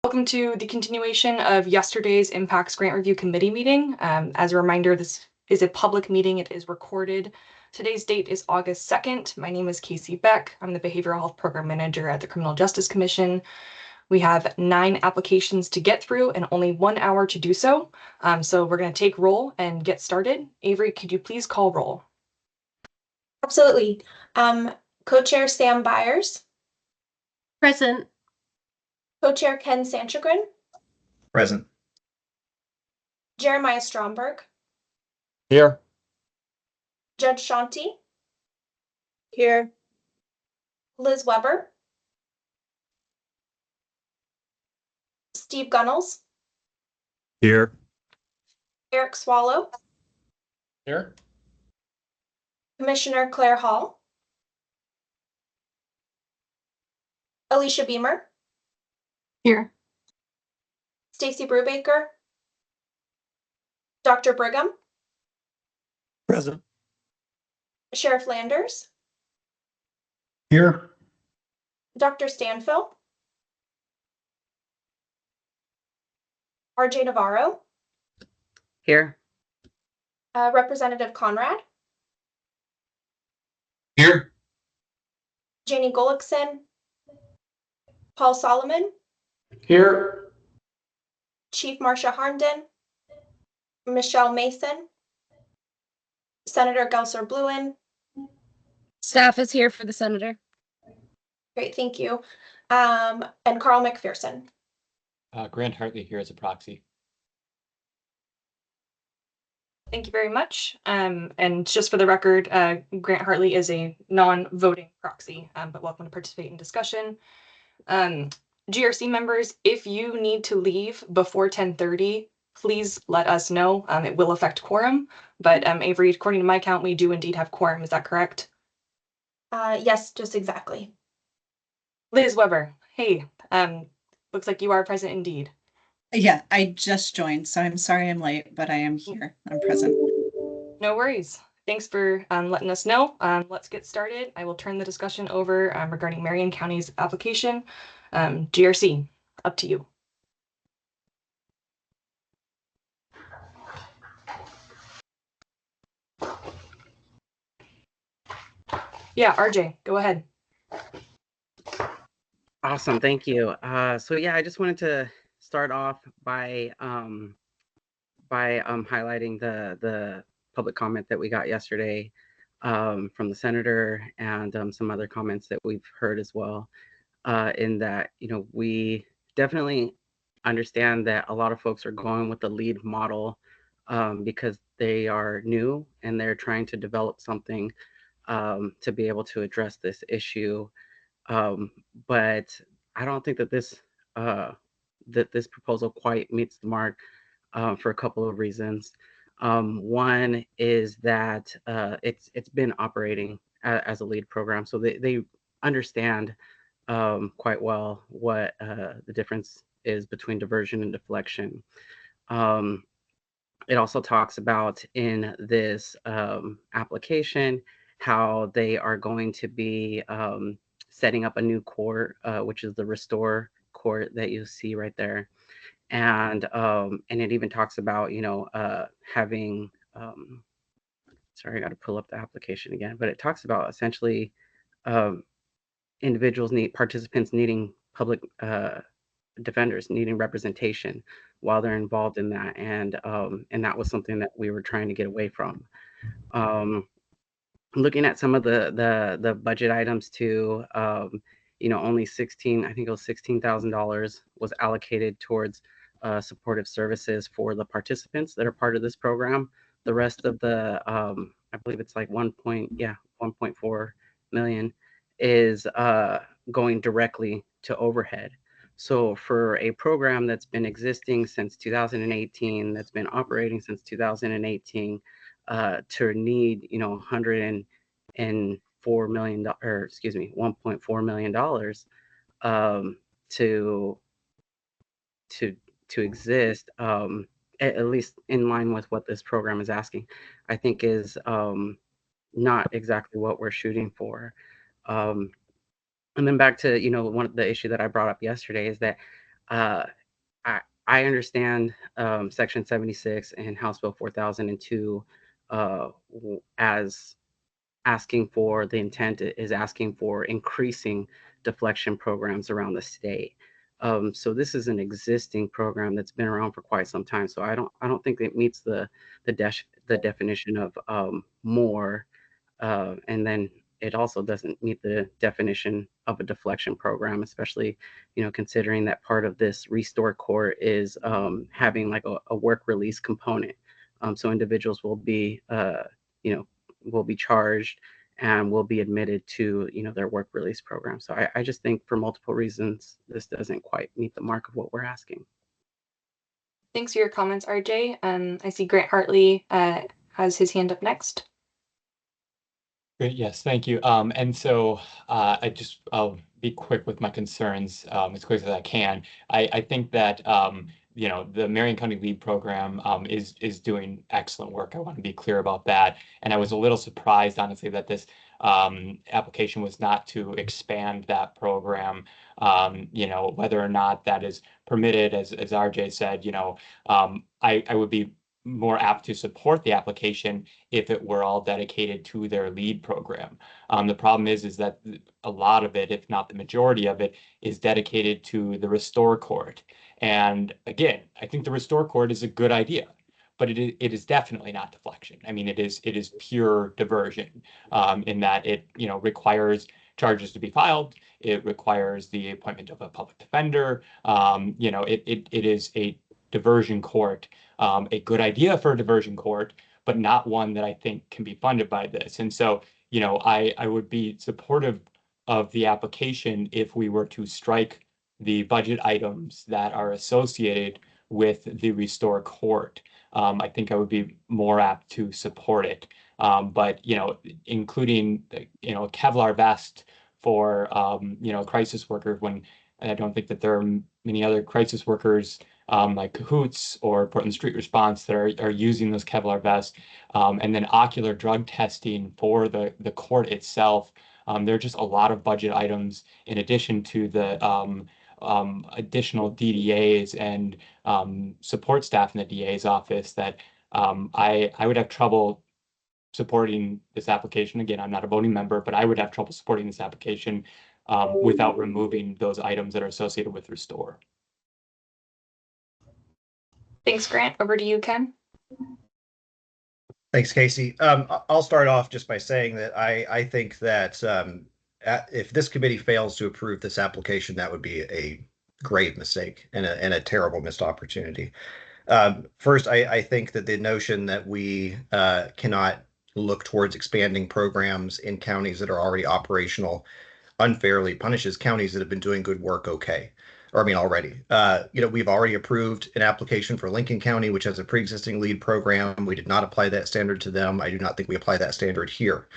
Welcome to the continuation of yesterday's Impacts Grant Review Committee meeting. As a reminder, this is a public meeting. It is recorded. Today's date is August 2nd. My name is Casey Beck. I'm the Behavioral Health Program Manager at the Criminal Justice Commission. We have 9 applications to get through and only 1 hour to do so. So we're going to take roll and get started. Avery, could you please call roll? Absolutely. Co-Chair Sam Byers. Present. Co-Chair Ken Sanchagrin. Present. Jeremiah Stromberg. Here. Judge Shanti. Here. Liz Weber. Steve Gunnels. Here. Eric Swallow. Here. Commissioner Claire Hall. Alicia Beamer. Here. Stacy Brubaker. Dr. Brigham. Present. Sheriff Landers. Here. Dr. Stanfill. RJ Navarro. Here. Representative Conrad. Here. Janie Gullickson. Paul Solomon. Here. Chief Marcia Harmden. Michelle Mason. Senator Gelser Bluen. Staff is here for the senator. Great, thank you. And Carl McPherson. Grant Hartley here as a proxy. Thank you very much. And just for the record, Grant Hartley is a non-voting proxy, but welcome to participate in discussion. GRC members, if you need to leave before 10:30, please let us know. It will affect quorum, but Avery, according to my count, we do indeed have quorum. Is that correct? Yes, just exactly. Liz Weber, hey, looks like you are present indeed. Yeah, I just joined, so I'm sorry I'm late, but I am here. I'm present. No worries. Thanks for letting us know. Let's get started. I will turn the discussion over regarding Marion County's application. GRC, up to you. Yeah, RJ, go ahead. Awesome, thank you. So yeah, I just wanted to start off by highlighting the public comment that we got yesterday from the senator and some other comments that we've heard as well. In that, we definitely understand that a lot of folks are going with the lead model because they are new and they're trying to develop something to be able to address this issue. But I don't think that this proposal quite meets the mark for a couple of reasons. One is that it's been operating as a lead program, so they understand quite well what the difference is between diversion and deflection. It also talks about in this application how they are going to be setting up a new court, which is the Restore court that you see right there. And it even talks about, having, sorry, I got to pull up the application again, but it talks about essentially participants needing public defenders, needing representation while they're involved in that. And that was something that we were trying to get away from. Looking at some of the budget items too, only $16,000 was allocated towards supportive services for the participants that are part of this program. The rest of the, I believe it's like 1.4 million is going directly to overhead. So for a program that's been existing since 2018, that's been operating since 2018, to need, $104 million, or excuse me, $1.4 million to exist, at least in line with what this program is asking, I think is not exactly what we're shooting for. And then back to, one of the issue that I brought up yesterday is that I understand Section 76 and House Bill 4002 as asking for, the intent is asking for increasing deflection programs around the state. So this is an existing program that's been around for quite some time. So I don't think it meets the definition of more. And then it also doesn't meet the definition of a deflection program, especially, considering that part of this restore court is having like a work release component. So individuals you know, will be charged and will be admitted to, their work release program. So I just think for multiple reasons, this doesn't quite meet the mark of what we're asking. Thanks for your comments, RJ. I see Grant Hartley has his hand up next. Great, yes, thank you. And so I'll be quick with my concerns as quick as I can. I think that the Marion County Lead Program is doing excellent work. I want to be clear about that. And I was a little surprised, honestly, that this application was not to expand that program. Whether or not that is permitted, as RJ said, I would be more apt to support the application if it were all dedicated to their lead program. The problem is that a lot of it, if not the majority of it, is dedicated to the restore court. And again, I think the restore court is a good idea, but it is definitely not deflection. I mean, it is pure diversion in that it requires charges to be filed. It requires the appointment of a public defender. It is a diversion court, a good idea for a diversion court, but not one that I think can be funded by this. And so, I would be supportive of the application if we were to strike the budget items that are associated with the restore court. I think I would be more apt to support it. But, including, a Kevlar vest for, crisis workers, when I don't think that there are many other crisis workers like Cahoots or Portland Street Response that are using those Kevlar vests, and then ocular drug testing for the court itself. There are just a lot of budget items in addition to the additional DDAs and support staff in the DA's office that I would have trouble supporting this application. Again, I'm not a voting member, but I would have trouble supporting this application without removing those items that are associated with restore. Thanks, Grant. Over to you, Ken. Thanks, Casey. I'll start off just by saying that I think that if this committee fails to approve this application, that would be a grave mistake and a terrible missed opportunity. First, I think that the notion that we cannot look towards expanding programs in counties that are already operational unfairly punishes counties that have been doing good work already. We've already approved an application for Lincoln County, which has a pre-existing lead program. We did not apply that standard to them. I do not think we apply that standard here.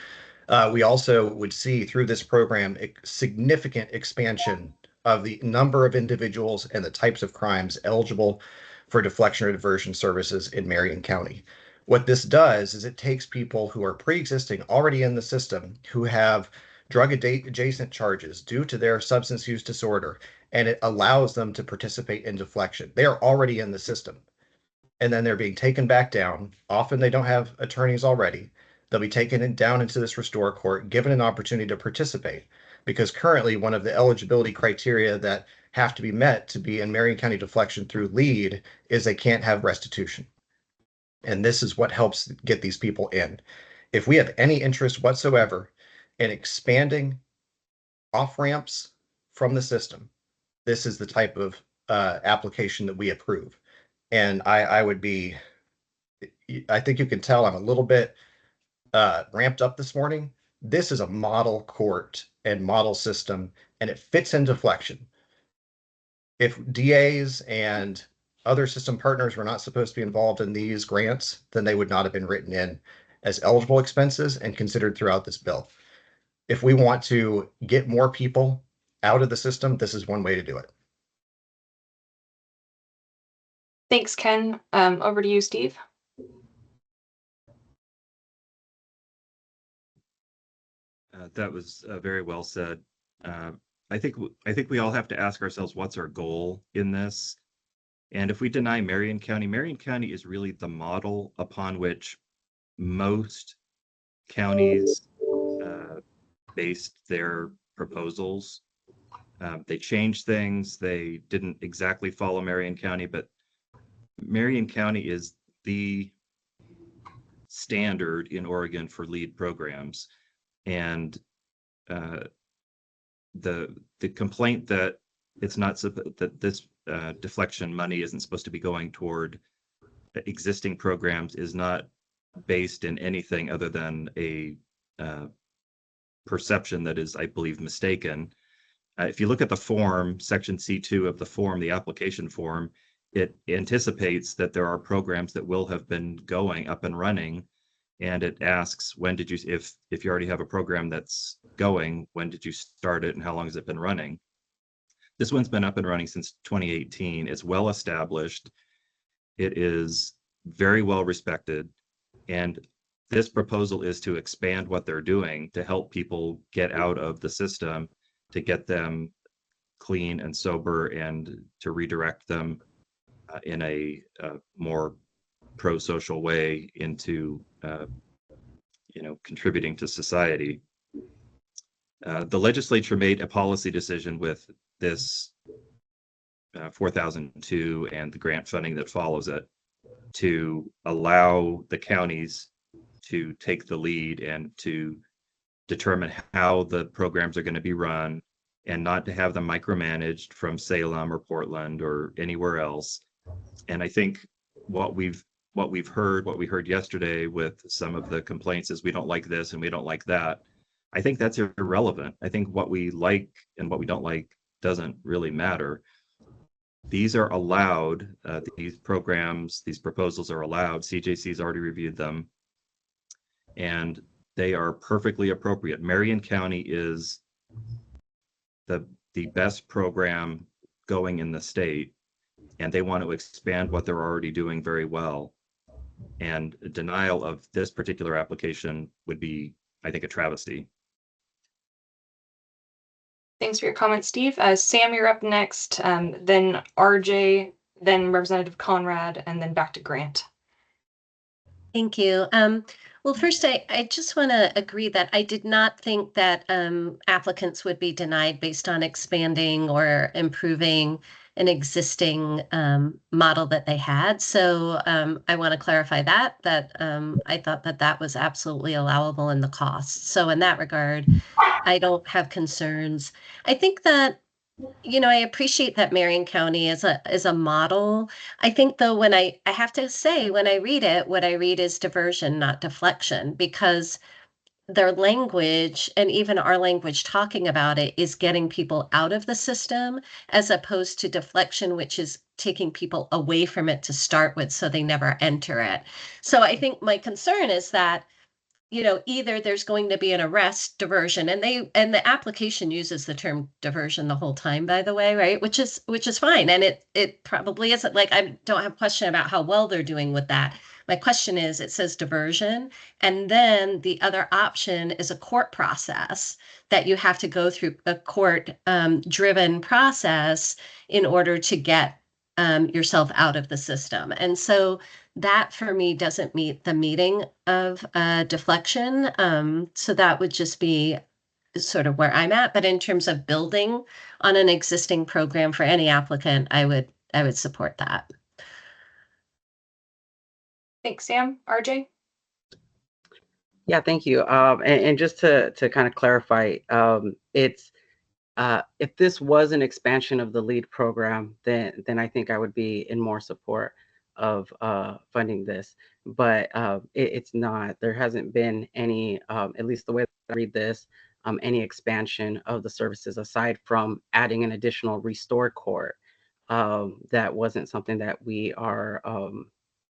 We also would see through this program a significant expansion of the number of individuals and the types of crimes eligible for deflection or diversion services in Marion County. What this does is it takes people who are pre-existing already in the system, who have drug adjacent charges due to their substance use disorder, and it allows them to participate in deflection. They are already in the system, and then they're being taken back down. Often they don't have attorneys already. They'll be taken down into this restore court, given an opportunity to participate, because currently one of the eligibility criteria that have to be met to be in Marion County deflection through lead is they can't have restitution. And this is what helps get these people in. If we have any interest whatsoever in expanding off-ramps from the system, this is the type of application that we approve. And I think you can tell I'm a little bit ramped up this morning. This is a model court and model system, and it fits in deflection. If DAs and other system partners were not supposed to be involved in these grants, then they would not have been written in as eligible expenses and considered throughout this bill. If we want to get more people out of the system, this is one way to do it. Thanks, Ken. Over to you, Steve. That was very well said. I think we all have to ask ourselves, what's our goal in this? And if we deny Marion County is really the model upon which most counties based their proposals. They changed things. They didn't exactly follow Marion County, but Marion County is the standard in Oregon for LEAD programs. And the complaint that it's not that this deflection money isn't supposed to be going toward existing programs is not based in anything other than a perception that is, I believe, mistaken. If you look at the form, section C2 of the form, the application form, it anticipates that there are programs that will have been going up and running. And it asks, when did you, if you already have a program that's going, when did you start it and how long has it been running? This one's been up and running since 2018. It's well established. It is very well respected. And this proposal is to expand what they're doing to help people get out of the system, to get them clean and sober, and to redirect them in a more pro-social way into contributing to society. The legislature made a policy decision with this 4002 and the grant funding that follows it to allow the counties to take the lead and to determine how the programs are going to be run, and not to have them micromanaged from Salem or Portland or anywhere else. And I think what we heard yesterday with some of the complaints is we don't like this and we don't like that. I think that's irrelevant. I think what we like and what we don't like doesn't really matter. These are allowed, these programs, these proposals are allowed. CJC's already reviewed them, and they are perfectly appropriate. Marion County is the best program going in the state, and they want to expand what they're already doing very well. And a denial of this particular application would be, I think, a travesty. Thanks for your comment, Steve. Sam, you're up next, then RJ, then Representative Conrad, and then back to Grant. Thank you. Well, first, I just want to agree that I did not think that applicants would be denied based on expanding or improving an existing model that they had. So I want to clarify that I thought that was absolutely allowable in the cost. So in that regard, I don't have concerns. I think that I appreciate that Marion County is a model. I think though, when I have to say, when I read it, what I read is diversion, not deflection, because their language and even our language talking about it is getting people out of the system, as opposed to deflection, which is taking people away from it to start with so they never enter it. So I think my concern is that either there's going to be an arrest, diversion, and the application uses the term diversion the whole time, by the way, right? Which is fine. And it probably isn't, like, I don't have a question about how well they're doing with that. My question is, it says diversion, and then the other option is a court process that you have to go through, a court driven process in order to get yourself out of the system. And so that for me doesn't meet the meaning of deflection. So that would just be sort of where I'm at. But in terms of building on an existing program for any applicant, I would support that. Thanks, Sam. RJ? Yeah, thank you. And just to kind of clarify, it's if this was an expansion of the LEAD program, then I think I would be in more support of funding this. But it's not. There hasn't been any, at least the way I read this, any expansion of the services aside from adding an additional restore court. That wasn't something that we are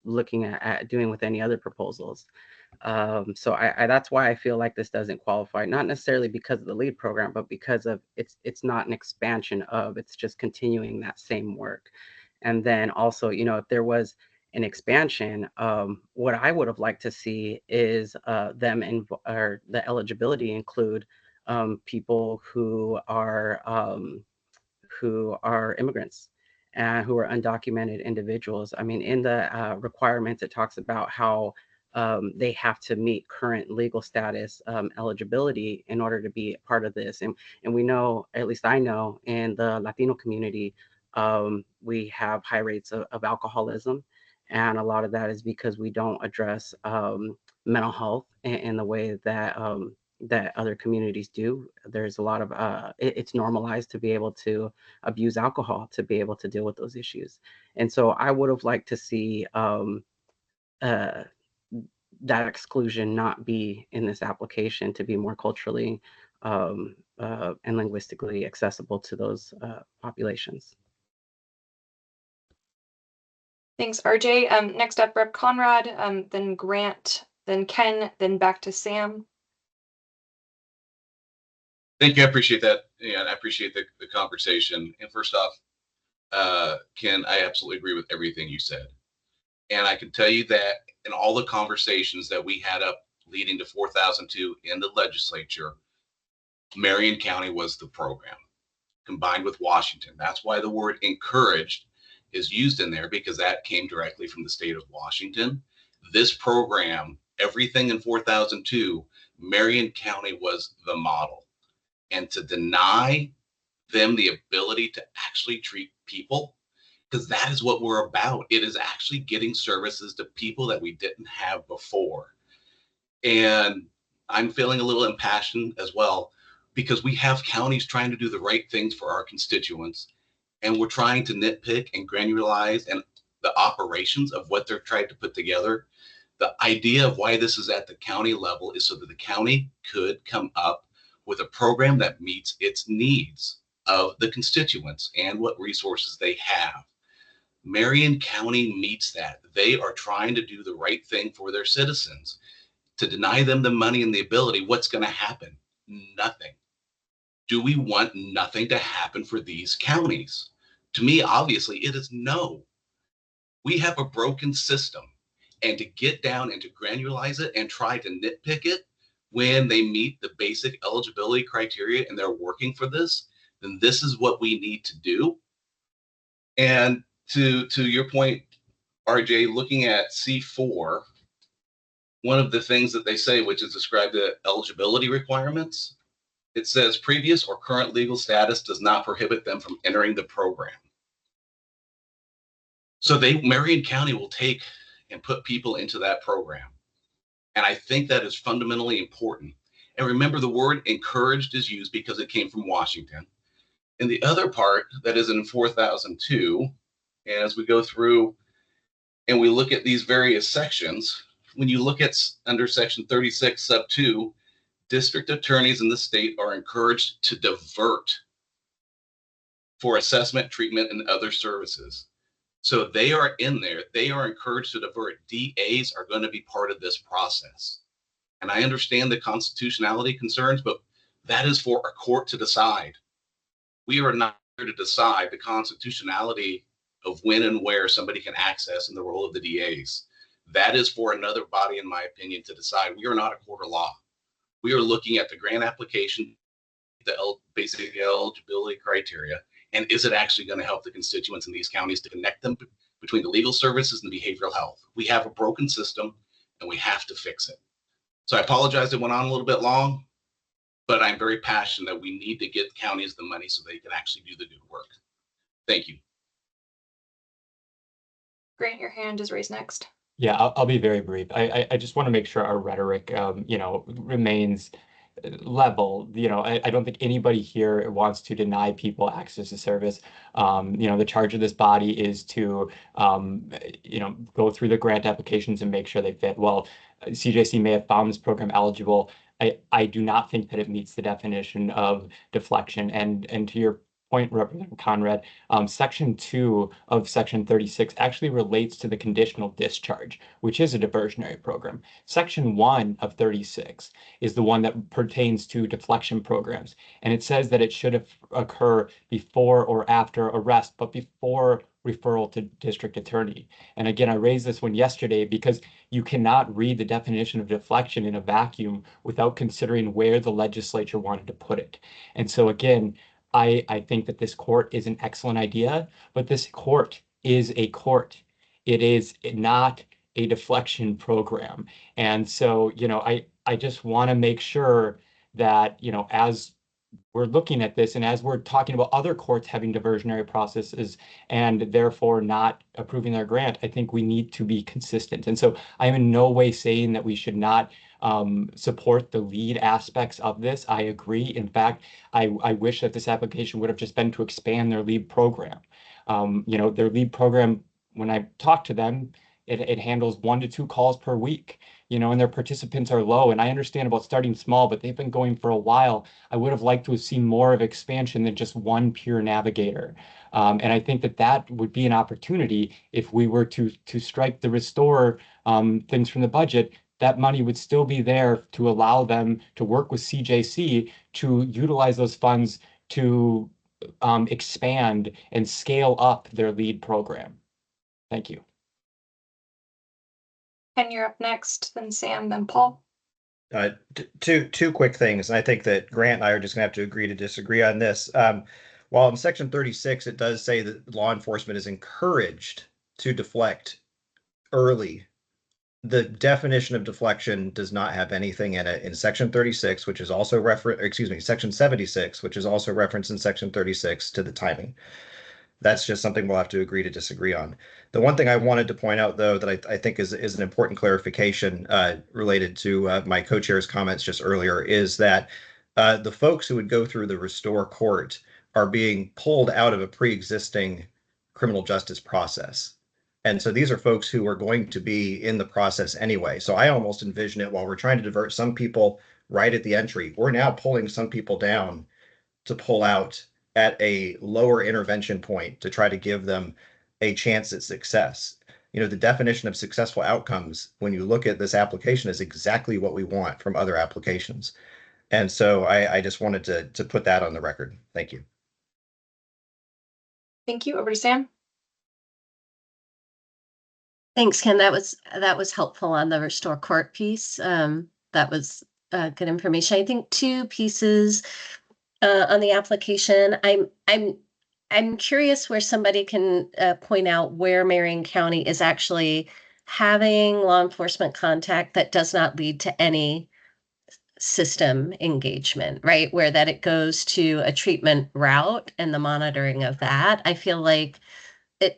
looking at doing with any other proposals. So I that's why I feel like this doesn't qualify, not necessarily because of the LEAD program, but because of it's not an expansion of, it's just continuing that same work. And then also, if there was an expansion, what I would have liked to see is or the eligibility include people who are immigrants and who are undocumented individuals. I mean, in the requirements, it talks about how they have to meet current legal status eligibility in order to be part of this. And we know, at least I know, in the Latino community, we have high rates of alcoholism. And a lot of that is because we don't address mental health in the way that that other communities do. There's a lot of it's normalized to be able to abuse alcohol to be able to deal with those issues. And so I would have liked to see uh, that exclusion not be in this application to be more culturally and linguistically accessible to those populations. Thanks, RJ. Next up, Rep. Conrad, then Grant, then Ken, then back to Sam. Thank you. I appreciate that. Yeah, and I appreciate the conversation. And first off, Ken, I absolutely agree with everything you said. And I can tell you that in all the conversations that we had up leading to 4002 in the legislature, Marion County was the program combined with Washington. That's why the word encouraged is used in there, because that came directly from the state of Washington. This program, everything in 4002, Marion County was the model. And to deny them the ability to actually treat people, because that is what we're about. It is actually getting services to people that we didn't have before. And I'm feeling a little impassioned as well, because we have counties trying to do the right things for our constituents, and we're trying to nitpick and granularize and the operations of what they're trying to put together. The idea of why this is at the county level is so that the county could come up with a program that meets its needs of the constituents and what resources they have. Marion County meets that. They are trying to do the right thing for their citizens. To deny them the money and the ability, what's going to happen? Nothing. Do we want nothing to happen for these counties? To me, obviously, it is no. We have a broken system, and to get down and to granularize it and try to nitpick it when they meet the basic eligibility criteria and they're working for this, then this is what we need to do. And to your point, RJ, looking at C4, one of the things that they say, which is described the eligibility requirements, it says previous or current legal status does not prohibit them from entering the program. So Marion County will take and put people into that program. And I think that is fundamentally important. And remember, the word encouraged is used because it came from Washington. And the other part that is in 4002, as we go through and we look at these various sections, when you look at under section 36 sub 2, district attorneys in the state are encouraged to divert for assessment, treatment, and other services. So they are in there. They are encouraged to divert. DAs are going to be part of this process. And I understand the constitutionality concerns, but that is for a court to decide. We are not here to decide the constitutionality of when and where somebody can access in the role of the DAs. That is for another body, in my opinion, to decide. We are not a court of law. We are looking at the grant application, the basic eligibility criteria, and is it actually going to help the constituents in these counties to connect them between the legal services and the behavioral health? We have a broken system, and we have to fix it. So I apologize it went on a little bit long, but I'm very passionate that we need to get counties the money so they can actually do the good work. Thank you. Grant, your hand is raised next. Yeah, I'll be very brief. I just want to make sure our rhetoric, remains level. I don't think anybody here wants to deny people access to service. The charge of this body is to, go through the grant applications and make sure they fit. Well, CJC may have found this program eligible. I do not think that it meets the definition of deflection. And to your point, Representative Conrad, Section 2 of Section 36 actually relates to the conditional discharge, which is a diversionary program. Section 1 of 36 is the one that pertains to deflection programs, and it says that it should occur before or after arrest, but before referral to district attorney. And again, I raised this one yesterday because you cannot read the definition of deflection in a vacuum without considering where the legislature wanted to put it. And so again, I think that this court is an excellent idea, but this court is a court. It is not a deflection program. And so, I just want to make sure that, as we're looking at this and as we're talking about other courts having diversionary processes and therefore not approving their grant, I think we need to be consistent. And so I am in no way saying that we should not support the lead aspects of this. I agree. In fact, I wish that this application would have just been to expand their lead program. Their lead program, when I talk to them, it handles 1 to 2 calls per week, and their participants are low. And I understand about starting small, but they've been going for a while. I would have liked to have seen more of expansion than just one peer navigator. And I think that would be an opportunity if we were to strike the restore things from the budget. That money would still be there to allow them to work with CJC to utilize those funds to expand and scale up their lead program. Thank you. Ken, you're up next, then Sam, then Paul. Two quick things. And I think that Grant and I are just gonna have to agree to disagree on this. While in section 36, it does say that law enforcement is encouraged to deflect early. The definition of deflection does not have anything in it in section 36, which is also section 76, which is also referenced in section 36 to the timing. That's just something we'll have to agree to disagree on. The one thing I wanted to point out, though, that I think is an important clarification related to my co-chair's comments just earlier, is that the folks who would go through the restore court are being pulled out of a pre-existing criminal justice process. And so these are folks who are going to be in the process anyway. So I almost envision it, while we're trying to divert some people right at the entry, we're now pulling some people down to pull out at a lower intervention point to try to give them a chance at success. The definition of successful outcomes, when you look at this application, is exactly what we want from other applications. And so I just wanted to put that on the record. Thank you. Thank you. Over to Sam. Thanks, Ken. That was helpful on the restore court piece. That was good information. I think 2 pieces on the application. I'm curious where somebody can point out where Marion County is actually having law enforcement contact that does not lead to any system engagement, right? Where that it goes to a treatment route and the monitoring of that. I feel like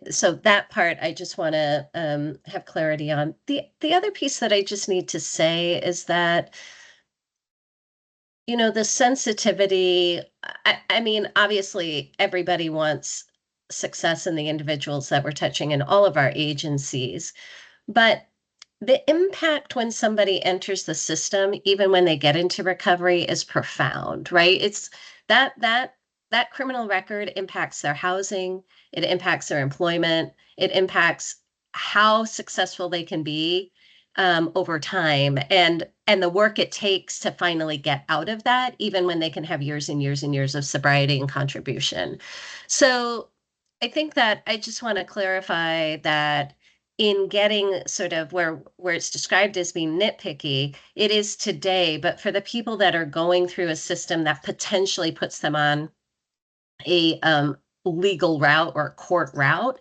so that part I just want to have clarity on. The other piece that I just need to say is that the sensitivity, I mean, obviously everybody wants success in the individuals that we're touching in all of our agencies, but the impact when somebody enters the system, even when they get into recovery, is profound, right? It's that criminal record impacts their housing, it impacts their employment, it impacts how successful they can be over time, and the work it takes to finally get out of that, even when they can have years and years and years of sobriety and contribution. So I think that I just want to clarify that in getting sort of where it's described as being nitpicky, it is today, but for the people that are going through a system that potentially puts them on a legal route or court route,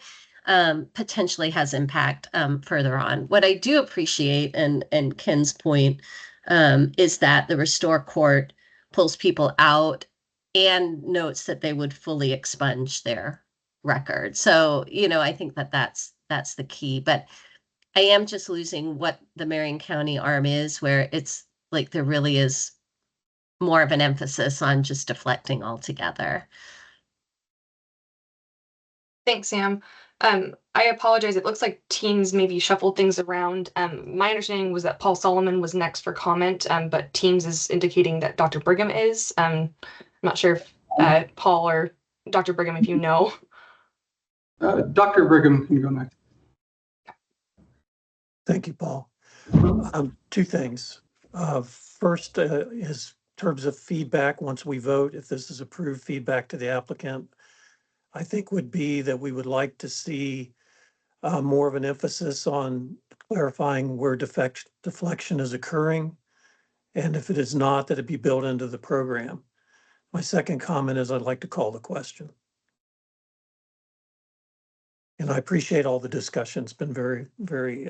potentially has impact further on. What I do appreciate, and Ken's point, is that the restore court pulls people out and notes that they would fully expunge their record. So, I think that's the key. But I am just losing what the Marion County arm is, where it's like there really is more of an emphasis on just deflecting altogether. Thanks, Sam. I apologize. It looks like Teams maybe shuffled things around. My understanding was that Paul Solomon was next for comment, but Teams is indicating that Dr. Brigham is. I'm not sure if Paul or Dr. Brigham, if you know. Dr. Brigham can go next. Thank you, Paul. 2 things. First is in terms of feedback, once we vote, if this is approved, feedback to the applicant, I think would be that we would like to see more of an emphasis on clarifying where deflection is occurring. And if it is not, that it be built into the program. My second comment is I'd like to call the question. And I appreciate all the discussion. It's been very, very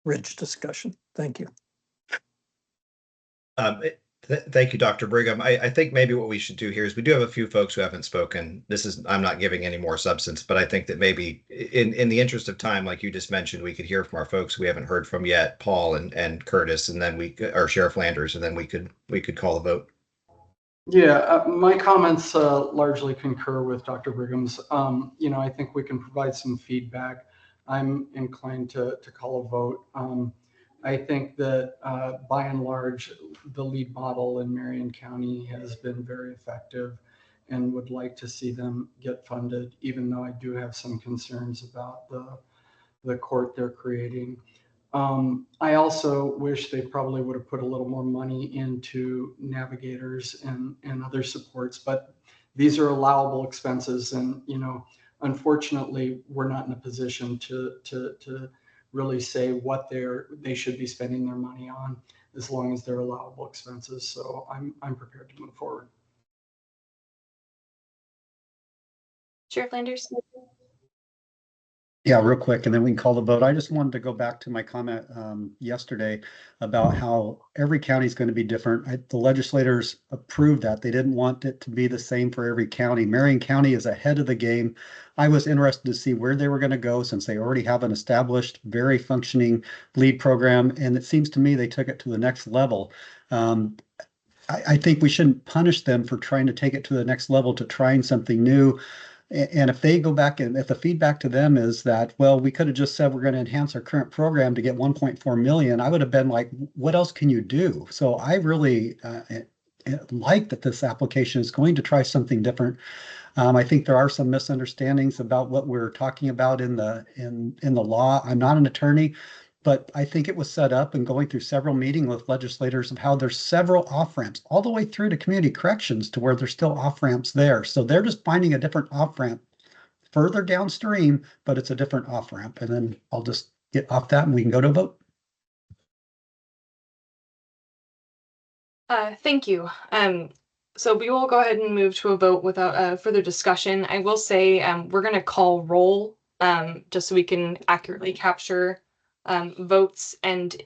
rich discussion. Thank you. Thank you, Dr. Brigham. I think maybe what we should do here is we do have a few folks who haven't spoken. I'm not giving any more substance, but I think that maybe in the interest of time, like you just mentioned, we could hear from our folks we haven't heard from yet, Paul and Curtis, and then or Sheriff Landers, and then we could call a vote. Yeah, my comments largely concur with Dr. Brigham's. I think we can provide some feedback. I'm inclined to call a vote. I think that by and large, the lead model in Marion County has been very effective and would like to see them get funded, even though I do have some concerns about the court they're creating. I also wish they probably would have put a little more money into navigators and other supports, but these are allowable expenses. And, unfortunately, we're not in a position to really say what they should be spending their money on, as long as they're allowable expenses. So I'm prepared to move forward. Sheriff Landers? Yeah, real quick, and then we can call the vote. I just wanted to go back to my comment yesterday about how every county is going to be different. The legislators approved that. They didn't want it to be the same for every county. Marion County is ahead of the game. I was interested to see where they were going to go, since they already have an established, very functioning lead program, and it seems to me they took it to the next level. I think we shouldn't punish them for trying to take it to the next level, to trying something new. And if they go back and if the feedback to them is that, well, we could have just said we're going to enhance our current program to get 1.4 million, I would have been like, what else can you do? So I really like that this application is going to try something different. I think there are some misunderstandings about what we're talking about in the law. I'm not an attorney, but I think it was set up and going through several meetings with legislators of how there's several off-ramps all the way through to community corrections to where there's still off-ramps there. So they're just finding a different off-ramp further downstream, but it's a different off-ramp. And then I'll just get off that and we can go to a vote. Thank you. So we will go ahead and move to a vote without further discussion. I will say we're going to call roll just so we can accurately capture votes, and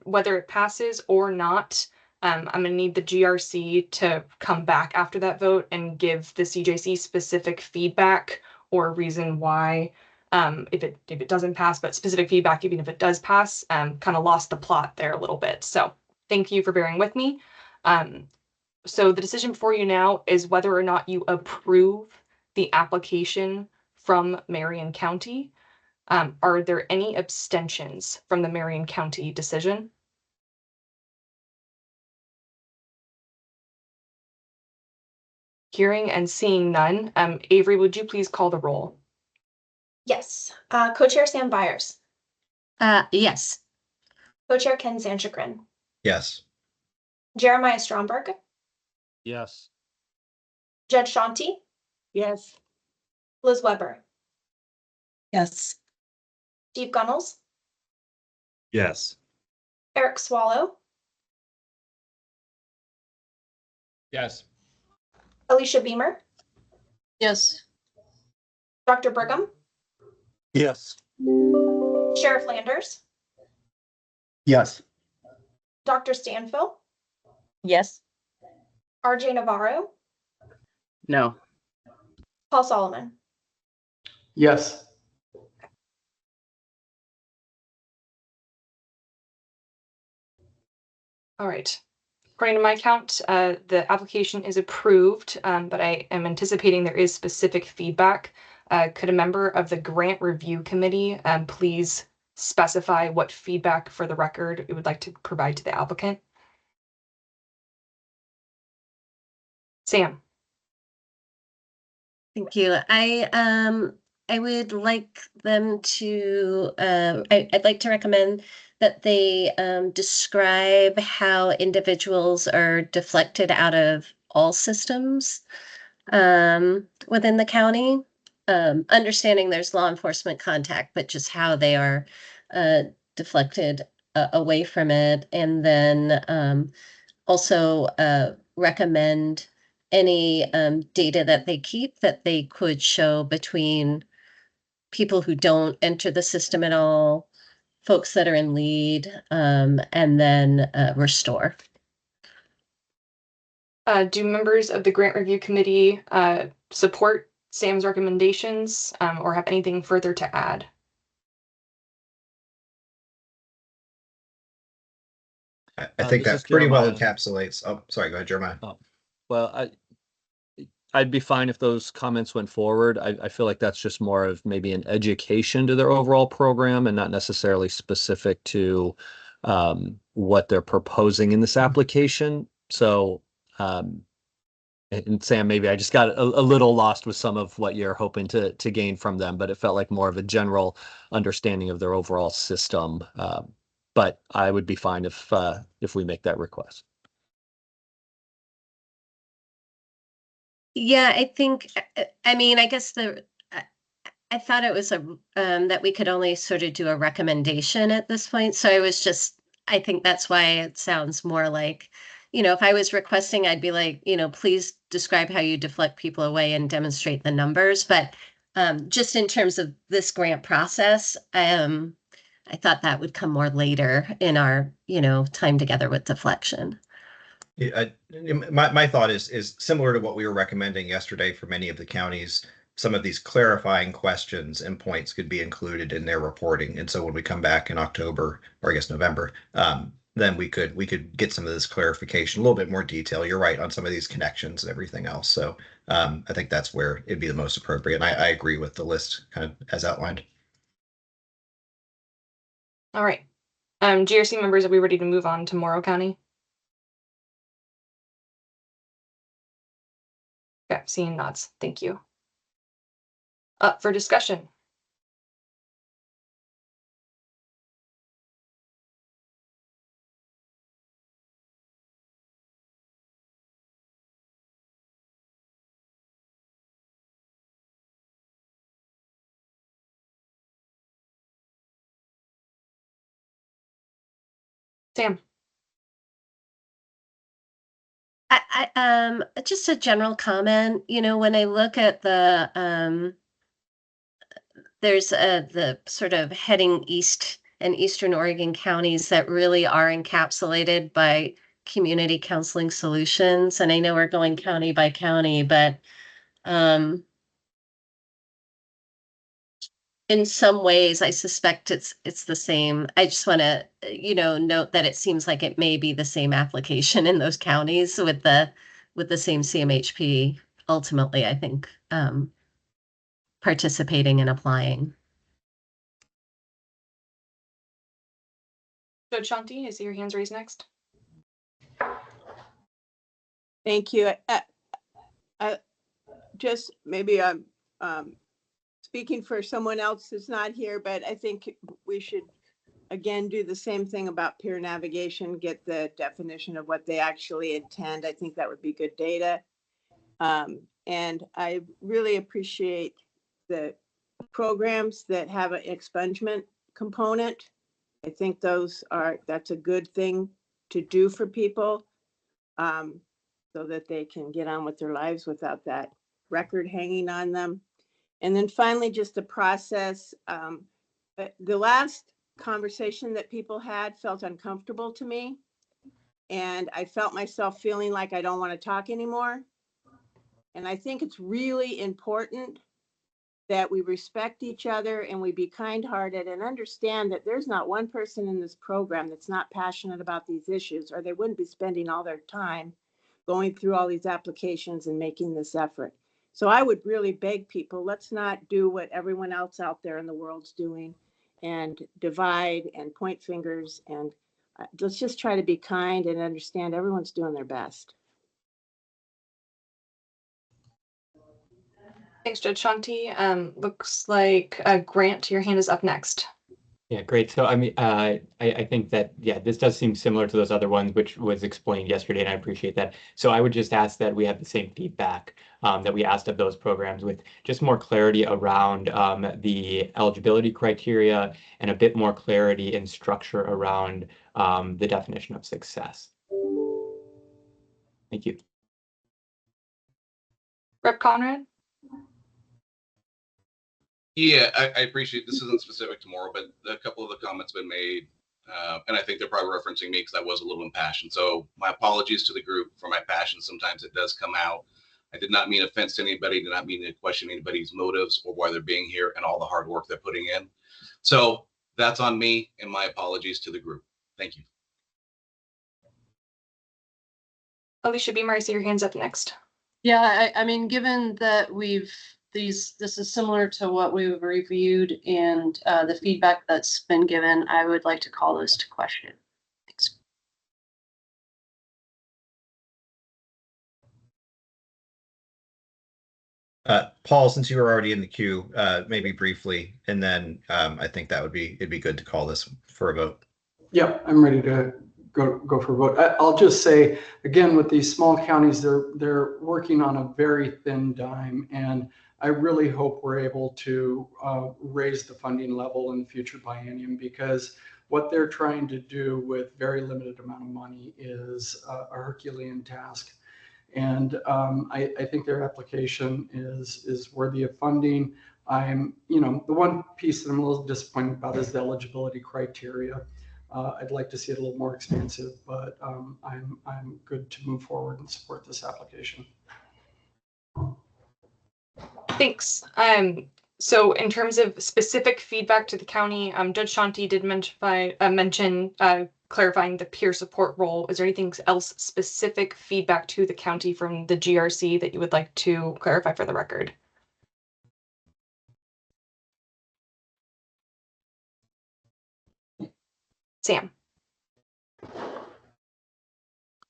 whether it passes or not, I'm going to need the GRC to come back after that vote and give the CJC specific feedback or reason why, if it doesn't pass, but specific feedback even if it does pass. Kind of lost the plot there a little bit. So thank you for bearing with me. So the decision for you now is whether or not you approve the application from Marion County. Are there any abstentions from the Marion County decision? Hearing and seeing none. Avery, would you please call the roll? Yes. Co-chair Sam Byers. Yes. Co-chair Ken Sanchagrin. Yes. Jeremiah Stromberg. Yes. Judge Shanti. Yes. Liz Weber. Yes. Steve Gunnels. Yes. Eric Swallow. Yes. Alicia Beamer. Yes. Dr. Brigham. Yes. Sheriff Landers. Yes. Dr. Stanfill. Yes. RJ Navarro. No. Paul Solomon. Yes. All right. According to my count, the application is approved, but I am anticipating there is specific feedback. Could a member of the grant review committee please specify what feedback for the record it would like to provide to the applicant? Sam. Thank you. I would like them to, I'd like to recommend that they describe how individuals are deflected out of all systems within the county. Understanding there's law enforcement contact, but just how they are deflected away from it. And then also recommend any data that they keep that they could show between people who don't enter the system at all, folks that are in lead, and then restore. Do members of the grant review committee support Sam's recommendations or have anything further to add? I think This that is pretty well Jeremiah. encapsulates. Oh, sorry, go ahead, Jeremiah. Well, I'd be fine if those comments went forward. I feel like that's just more of maybe an education to their overall program and not necessarily specific to what they're proposing in this application. So, and Sam, maybe I just got a little lost with some of what you're hoping to gain from them, but it felt like more of a general understanding of their overall system. But I would be fine if we make that request. Yeah, I think, I mean, I guess I thought it was that we could only sort of do a recommendation at this point. So I think that's why it sounds more like, if I was requesting, I'd be like, please describe how you deflect people away and demonstrate the numbers. But just in terms of this grant process, I thought that would come more later in our, time together with deflection. Yeah, my thought is similar to what we were recommending yesterday for many of the counties. Some of these clarifying questions and points could be included in their reporting. And so when we come back in October, or I guess November, then we could get some of this clarification, a little bit more detail. You're right on some of these connections and everything else. So I think that's where it'd be the most appropriate. And I agree with the list kind of as outlined. All right. GRC members, are we ready to move on to Morrow County? Okay, seeing nods. Thank you. Up for discussion. Sam. Just a general comment, when I look at there's the sort of heading east and Eastern Oregon counties that really are encapsulated by community counseling solutions. And I know we're going county by county, but in some ways, I suspect it's the same. I just want to, note that it seems like it may be the same application in those counties with the same CMHP. Ultimately, I think participating and applying. Judge Shanti, I see your hands raised next. Thank you. Just maybe I'm speaking for someone else who's not here, but I think we should again do the same thing about peer navigation, get the definition of what they actually intend. I think that would be good data. And I really appreciate the programs that have an expungement component. I think that's a good thing to do for people, so that they can get on with their lives without that record hanging on them. And then finally, just the process. The last conversation that people had felt uncomfortable to me. And I felt myself feeling like I don't want to talk anymore. And I think it's really important that we respect each other and we be kind-hearted and understand that there's not one person in this program that's not passionate about these issues, or they wouldn't be spending all their time going through all these applications and making this effort. So I would really beg people, let's not do what everyone else out there in the world's doing and divide and point fingers, and let's just try to be kind and understand everyone's doing their best. Thanks, Judge Shanti. Looks like Grant, your hand is up next. Yeah, great. So I mean, I think that, yeah, this does seem similar to those other ones, which was explained yesterday, and I appreciate that. So I would just ask that we have the same feedback that we asked of those programs, with just more clarity around the eligibility criteria and a bit more clarity and structure around the definition of success. Thank you. Rep. Conrad? Yeah, I appreciate this isn't specific to Morrow, but a couple of the comments been made, and I think they're probably referencing me because I was a little impassioned. So my apologies to the group for my passion. Sometimes it does come out. I did not mean offense to anybody, did not mean to question anybody's motives or why they're being here and all the hard work they're putting in. So that's on me, and my apologies to the group. Thank you. Alicia Beamer, I see your hand's up next. Yeah, I mean, given that this is similar to what we've reviewed and the feedback that's been given, I would like to call this to question. Thanks. Paul, since you were already in the queue, maybe briefly, and then I think it'd be good to call this for a vote. Yeah, I'm ready to go for a vote. I'll just say again, with these small counties, they're working on a very thin dime, and I really hope we're able to raise the funding level in the future biennium, because what they're trying to do with very limited amount of money is a Herculean task. And I think their application is worthy of funding. The one piece that I'm a little disappointed about is the eligibility criteria. I'd like to see it a little more expansive, but I'm good to move forward and support this application. Thanks. So in terms of specific feedback to the county, Judge Shanti did mention clarifying the peer support role. Is there anything else specific feedback to the county from the GRC that you would like to clarify for the record? Sam.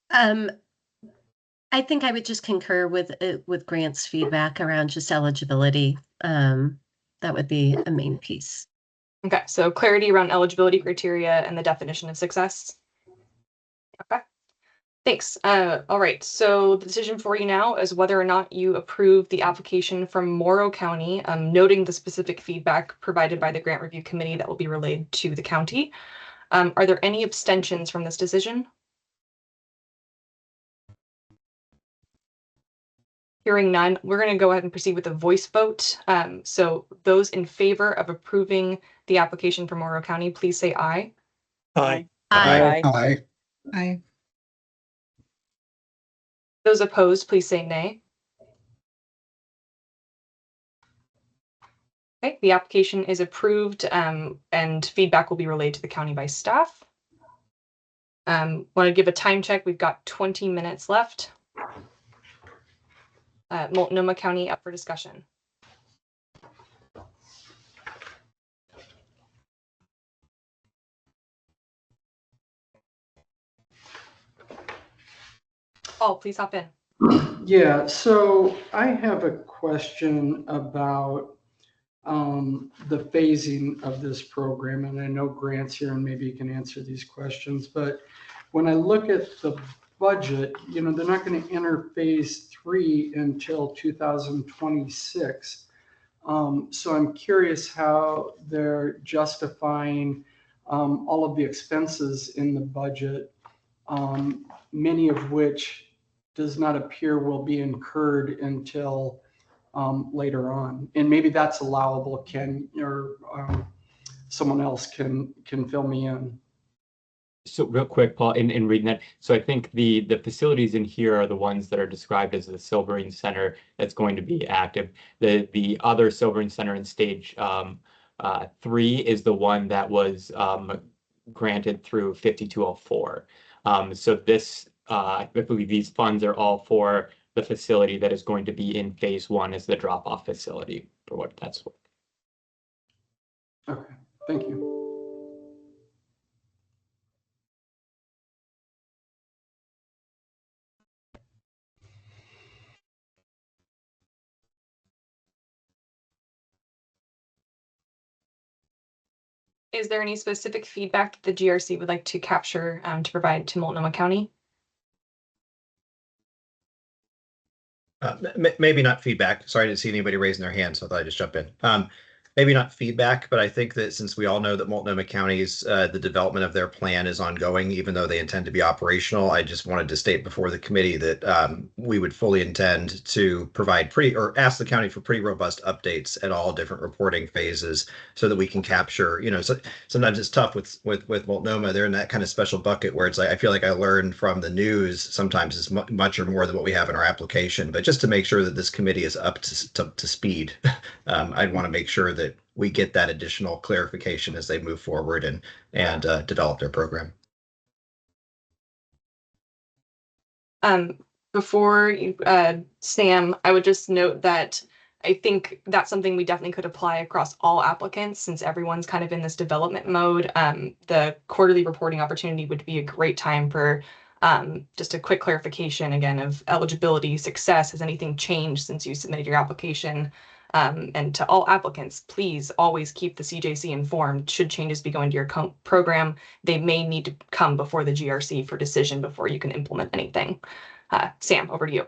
I think I would just concur with Grant's feedback around just eligibility. That would be a main piece. Okay, so clarity around eligibility criteria and the definition of success. Okay, thanks. All right, so the decision for you now is whether or not you approve the application from Morrow County, noting the specific feedback provided by the Grant Review Committee that will be relayed to the county. Are there any abstentions from this decision? Hearing none, we're going to go ahead and proceed with a voice vote. So those in favor of approving the application for Morrow County, please say aye. Aye. Aye. Aye. Aye. Those opposed, please say nay. Okay, the application is approved and feedback will be relayed to the county by staff. Want to give a time check. We've got 20 minutes left. Multnomah County up for discussion. Paul, please hop in. Yeah, so I have a question about the phasing of this program, and I know Grant's here and maybe you can answer these questions, but when I look at the budget, they're not going to enter phase 3 until 2026. So I'm curious how they're justifying all of the expenses in the budget, many of which does not appear will be incurred until later on. And maybe that's allowable, Ken, or someone else can fill me in. So real quick, Paul, in reading that, so I think the facilities in here are the ones that are described as the Silvering Center that's going to be active. The other Silvering Center in stage 3 is the one that was granted through 5204. So this, I believe these funds are all for the facility that is going to be in phase 1 as the drop-off facility, for what that's worth. Okay, thank you. Is there any specific feedback that the GRC would like to capture to provide to Multnomah County? Maybe not feedback. Sorry, I didn't see anybody raising their hand, so I thought I'd just jump in. maybe not feedback, but I think that since we all know that Multnomah County's the development of their plan is ongoing, even though they intend to be operational, I just wanted to state before the committee that we would fully intend to provide or ask the county for pretty robust updates at all different reporting phases so that we can capture, so sometimes it's tough with Multnomah. They're in that kind of special bucket where it's like I feel like I learn from the news sometimes as much or more than what we have in our application. But just to make sure that this committee is up to speed, I'd want to make sure that we get that additional clarification as they move forward and develop their program. Before you, Sam, I would just note that I think that's something we definitely could apply across all applicants since everyone's kind of in this development mode. The quarterly reporting opportunity would be a great time for just a quick clarification again of eligibility, success. Has anything changed since you submitted your application? And to all applicants, please always keep the CJC informed. Should changes be going to your program, they may need to come before the GRC for decision before you can implement anything. Sam, over to you.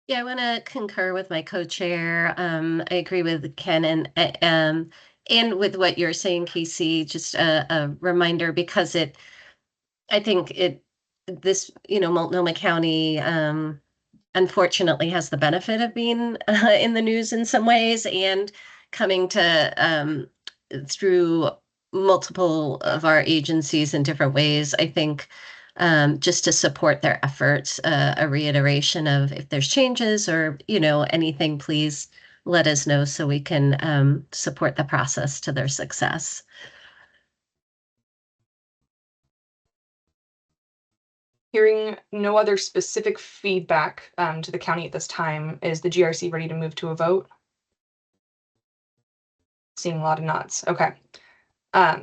Yeah, I want to concur with my co-chair. I agree with Ken and with what you're saying, Casey. Just a reminder because I think this, Multnomah County, unfortunately has the benefit of being in the news in some ways and coming to through multiple of our agencies in different ways. I think just to support their efforts, a reiteration of if there's changes or, anything, please let us know so we can support the process to their success. Hearing no other specific feedback to the county at this time, is the GRC ready to move to a vote? Seeing a lot of nods. Okay.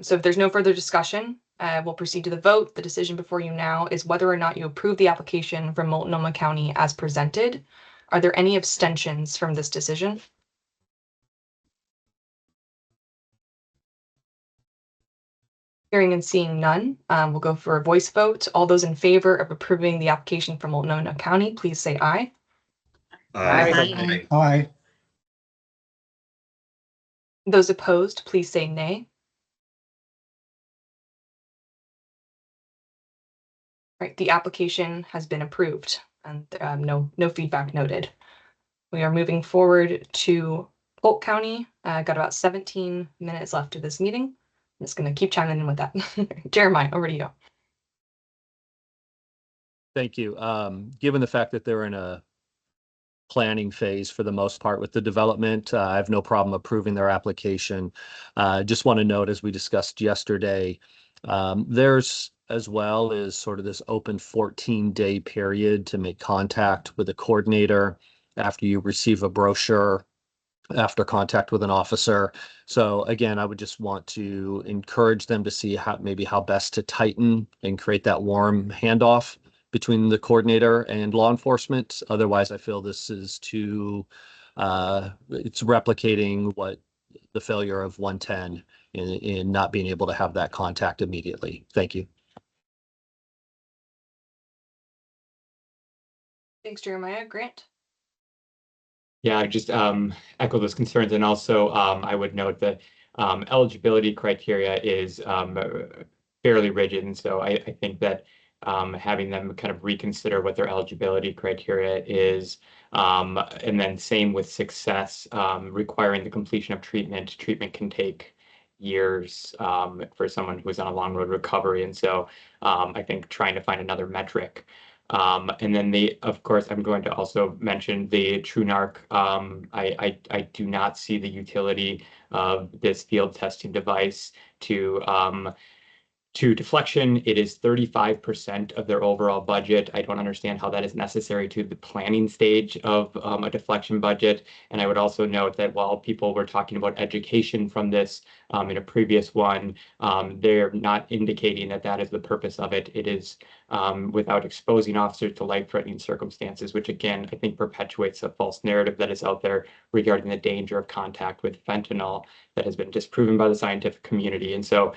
So if there's no further discussion, we'll proceed to the vote. The decision before you now is whether or not you approve the application from Multnomah County as presented. Are there any abstentions from this decision? Hearing and seeing none, we'll go for a voice vote. All those in favor of approving the application from Multnomah County, please say aye. Aye. Aye. Those opposed, please say nay. Right, the application has been approved and no feedback noted. We are moving forward to Polk County. Got about 17 minutes left of this meeting. I'm just going to keep chiming in with that. Jeremiah, over to you. Thank you. Given the fact that they're in a planning phase for the most part with the development, I have no problem approving their application. Just want to note, as we discussed yesterday, there's as well as sort of this open 14-day period to make contact with a coordinator after you receive a brochure, after contact with an officer. So again, I would just want to encourage them to see how best to tighten and create that warm handoff between the coordinator and law enforcement. Otherwise, I feel this is it's replicating what the failure of 110 in not being able to have that contact immediately. Thank you. Thanks, Jeremiah. Grant? Yeah, I just echo those concerns. And also, I would note that eligibility criteria is fairly rigid. And so I think that having them kind of reconsider what their eligibility criteria is, and then same with success, requiring the completion of treatment. Treatment can take years for someone who's on a long road recovery. And so I think trying to find another metric. And then of course, I'm going to also mention the TrueNarc. I do not see the utility of this field testing device to Deflection. It is 35% of their overall budget. I don't understand how that is necessary to the planning stage of a Deflection budget. And I would also note that while people were talking about education from this in a previous one, they're not indicating that that is the purpose of it. It is without exposing officers to life-threatening circumstances, which again, I think perpetuates a false narrative that is out there regarding the danger of contact with fentanyl that has been disproven by the scientific community. And so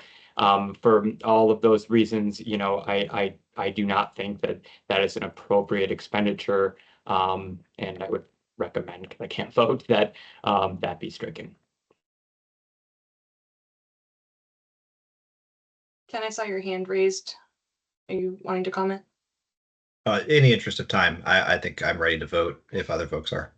for all of those reasons, I do not think that that is an appropriate expenditure. And I would recommend, because I can't vote, that that be stricken. Ken, I saw your hand raised. Are you wanting to comment? In the interest of time, I think I'm ready to vote if other folks are.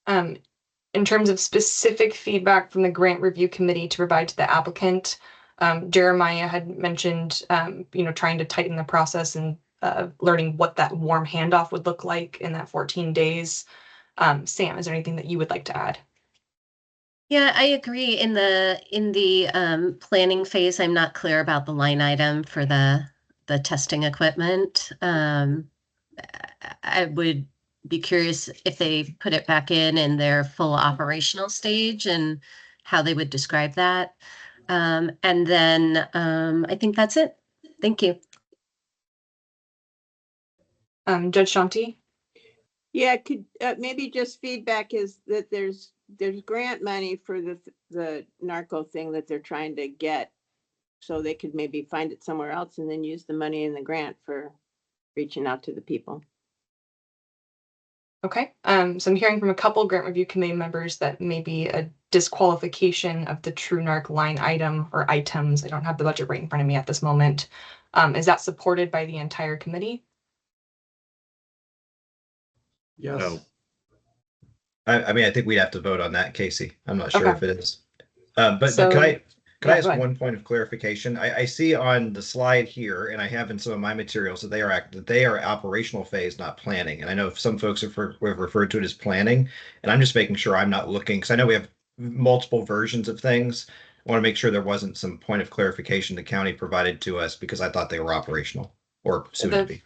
In terms of specific feedback from the grant review committee to provide to the applicant, Jeremiah had mentioned, trying to tighten the process and learning what that warm handoff would look like in that 14 days. Sam, is there anything that you would like to add? Yeah, I agree. In the planning phase, I'm not clear about the line item for the testing equipment. I would be curious if they put it back in their full operational stage and how they would describe that. And then I think that's it. Thank you. Judge Shanti? Yeah, could maybe just feedback is that there's grant money for the narco thing that they're trying to get, so they could maybe find it somewhere else and then use the money in the grant for reaching out to the people. Okay, so I'm hearing from a couple grant review committee members that may be a disqualification of the True Narc line item or items. I don't have the budget right in front of me at this moment. Is that supported by the entire committee? Yes. No. I mean, I think we'd have to vote on that, Casey. I'm not sure Okay. if it is. But So- can I Yeah, ask go ahead. one point of clarification? I see on the slide here, and I have in some of my materials that they are operational phase, not planning. And I know some folks have referred to it as planning, and I'm just making sure I'm not looking, because I know we have multiple versions of things. I want to make sure there wasn't some point of clarification the county provided to us, because I thought they were operational or soon to be.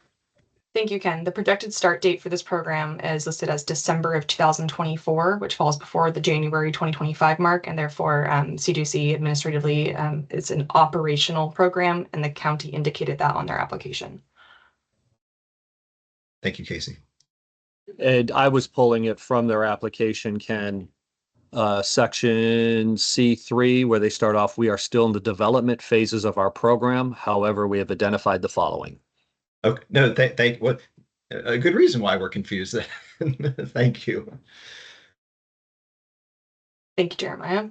Thank you, Ken. The projected start date for this program is listed as December of 2024, which falls before the January 2025 mark, and therefore CJC administratively is an operational program, and the county indicated that on their application. Thank you, Casey. And I was pulling it from their application, Ken. Section C3, where they start off, we are still in the development phases of our program. However, we have identified the following. Okay, no, thank what a good reason why we're confused. Thank you. Thank you, Jeremiah.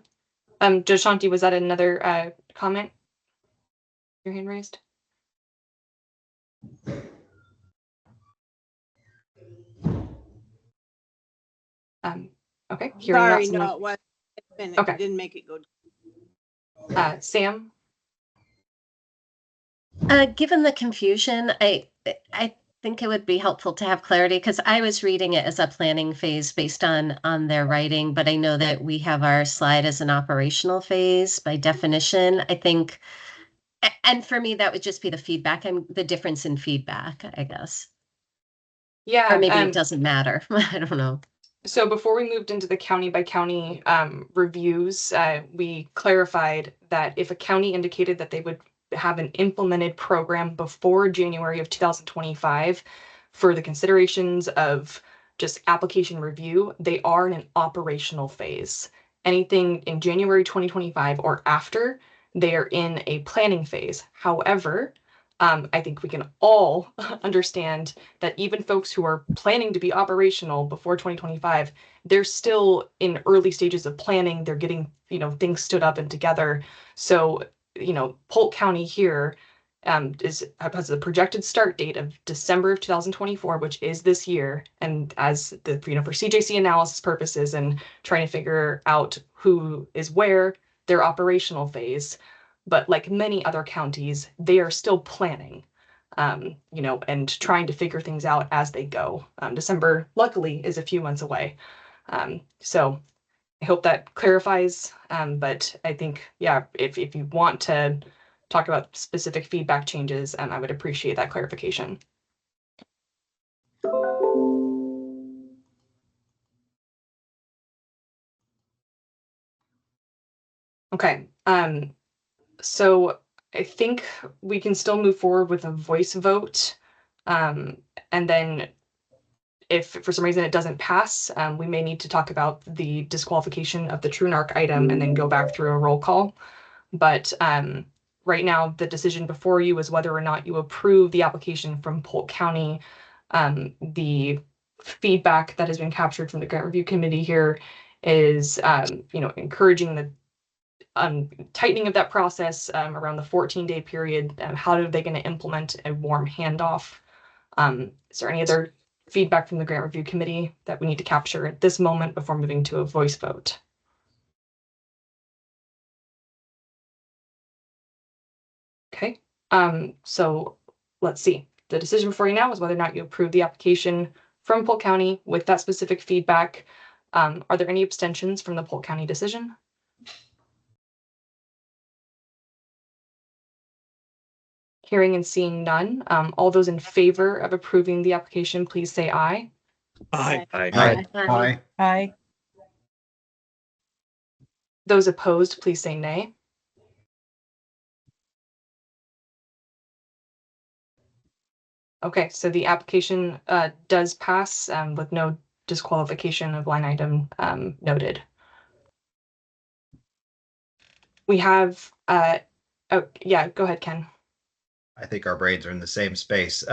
Judge Shanti, was that another comment? Your hand raised? Okay. Sorry, no, it wasn't. Okay. It didn't make it go. Sam? Given the confusion, I think it would be helpful to have clarity, because I was reading it as a planning phase based on their writing, but I know that we have our slide as an operational phase by definition. I think, and for me, that would just be the feedback and the difference in feedback, I guess. Yeah. Or maybe it doesn't matter. I don't know. So before we moved into the county by county reviews, we clarified that if a county indicated that they would have an implemented program before January of 2025 for the considerations of just application review, they are in an operational phase. Anything in January 2025 or after, they are in a planning phase. However, I think we can all understand that even folks who are planning to be operational before 2025, they're still in early stages of planning. They're getting, things stood up and together. So, Polk County here has a projected start date of December of 2024, which is this year. And as the, for CJC analysis purposes and trying to figure out who is where, their operational phase. But like many other counties, they are still planning, and trying to figure things out as they go. December, luckily, is a few months away. So I hope that clarifies. But I think, yeah, if you want to talk about specific feedback changes, I would appreciate that clarification. Okay. So I think we can still move forward with a voice vote. And then if for some reason it doesn't pass, we may need to talk about the disqualification of the True Narc item and then go back through a roll call. But right now, the decision before you is whether or not you approve the application from Polk County. The feedback that has been captured from the grant review committee here is, encouraging the tightening of that process around the 14-day period. How are they going to implement a warm handoff? Is there any other feedback from the grant review committee that we need to capture at this moment before moving to a voice vote? Okay, so let's see. The decision before you now is whether or not you approve the application from Polk County with that specific feedback. Are there any abstentions from the Polk County decision? Hearing and seeing none. All those in favor of approving the application, please say aye. Aye. Aye. Aye. Aye. Those opposed, please say nay. Okay, so the application does pass with no disqualification of line item noted. We have, oh yeah, go ahead, Ken. I think our brains are in the same space.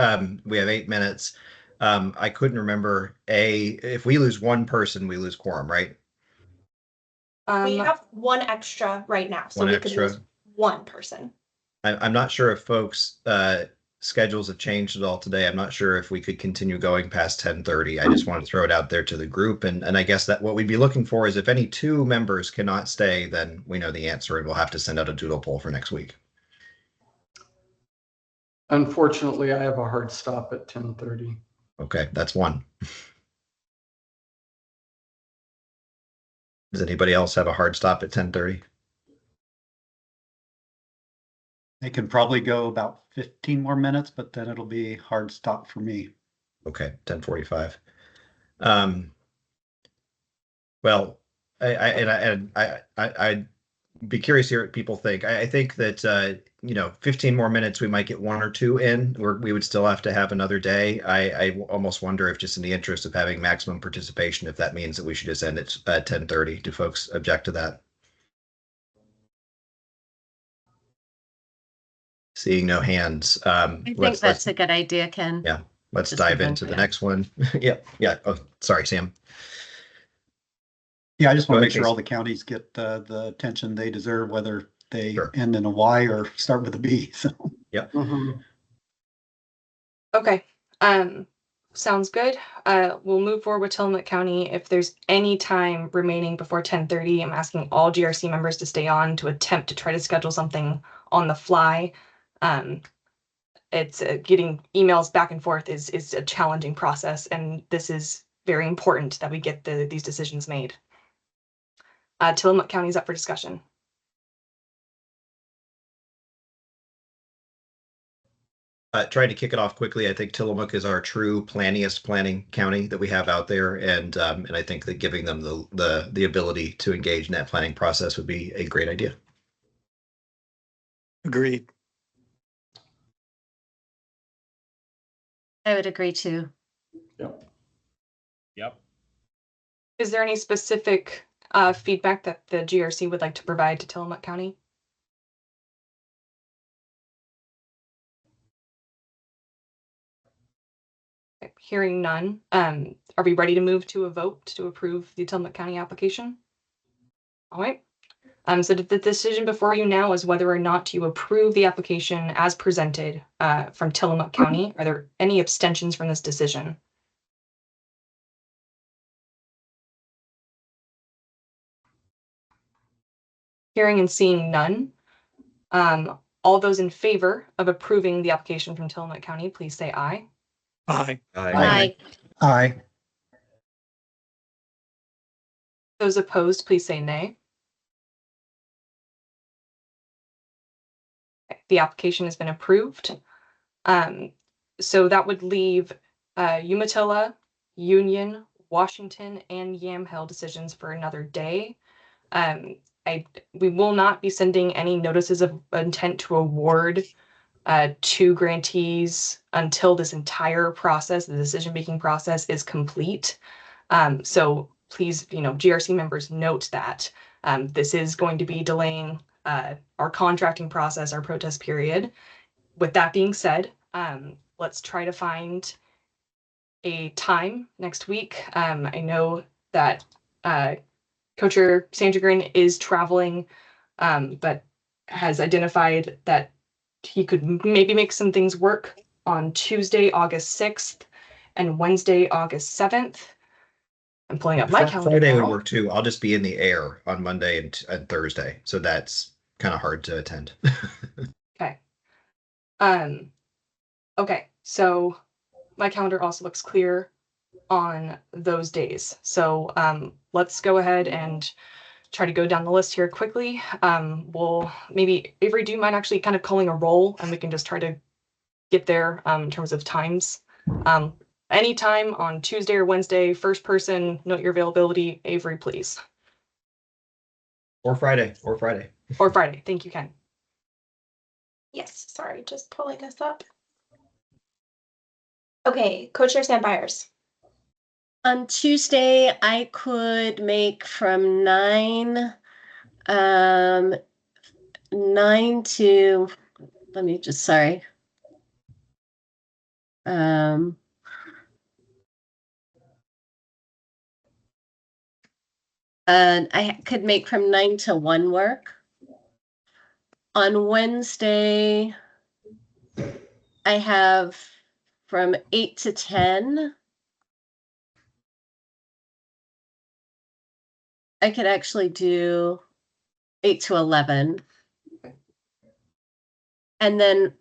We have 8 minutes. I couldn't remember if we lose one person, we lose quorum, right? We have one extra right now, so One we extra. could lose one person. I'm not sure if folks' schedules have changed at all today. I'm not sure if we could continue going past 10:30. I just want to throw it out there to the group. And I guess that what we'd be looking for is if any 2 members cannot stay, then we know the answer and we'll have to send out a doodle poll for next week. Unfortunately, I have a hard stop at 10:30. Okay, that's 1. Does anybody else have a hard stop at 10:30? They can probably go about 15 more minutes, but then it'll be hard stop for me. Okay, 10:45. Well, I'd be curious to hear what people think. I think that 15 more minutes, we might get 1 or 2 in, or we would still have to have another day. I almost wonder if, just in the interest of having maximum participation, if that means that we should just end it at 10:30. Do folks object to that? Seeing no hands. I think that's a good idea, Ken. Yeah, let's Just dive move on, into the yeah. next one. Yeah. Oh, sorry, Sam. Yeah, I just want Go to ahead, make sure Casey. all the counties get the attention they deserve, whether they Sure. end in a Y or start with a B. So Okay, sounds good. We'll move forward with Tillamook County. If there's any time remaining before 10:30, I'm asking all GRC members to stay on to attempt to try to schedule something on the fly. It's getting emails back and forth is a challenging process, and this is very important that we get these decisions made. Tillamook County is up for discussion. Trying to kick it off quickly, I think Tillamook is our true planning county that we have out there, and I think that giving them the ability to engage in that planning process would be a great idea. Agreed. I would agree too. Yep. Is there any specific feedback that the GRC would like to provide to Tillamook County? Okay, hearing none, are we ready to move to a vote to approve the Tillamook County application? All right. So the decision before you now is whether or not you approve the application as presented from Tillamook County. Are there any abstentions from this decision? Hearing and seeing none. All those in favor of approving the application from Tillamook County, please say aye. Aye. Aye. aye. Those opposed, please say nay. Okay, the application has been approved. So that would leave Umatilla, Union, Washington, and Yamhill decisions for another day. We will not be sending any notices of intent to award to grantees until this entire process, the decision-making process, is complete. So please, GRC members, note that this is going to be delaying our contracting process, our protest period. With that being said, let's try to find a time next week. I know that Co-Chair Sandringham is traveling but has identified that he could maybe make some things work on Tuesday, August 6th and Wednesday, August 7th. I'm pulling up my calendar Friday would now. work too. I'll just be in the air on Monday and Thursday, so that's kind of hard to attend. Okay. Okay, so my calendar also looks clear on those days. So let's go ahead and try to go down the list here quickly. We'll maybe, Avery, do you mind actually kind of calling a roll and we can just try to get there in terms of times? Anytime on Tuesday or Wednesday, first person, note your availability. Avery, please. Or Friday. Or Friday. Or Friday. Thank you, Ken. Yes, sorry, just pulling us up. Okay, Co-Chair Sam Byers. On Tuesday, I could make from 9 to, let me just, sorry. I could make from 9 to 1 work. On Wednesday, I have from 8 to 10. I could actually do 8 to 11. And then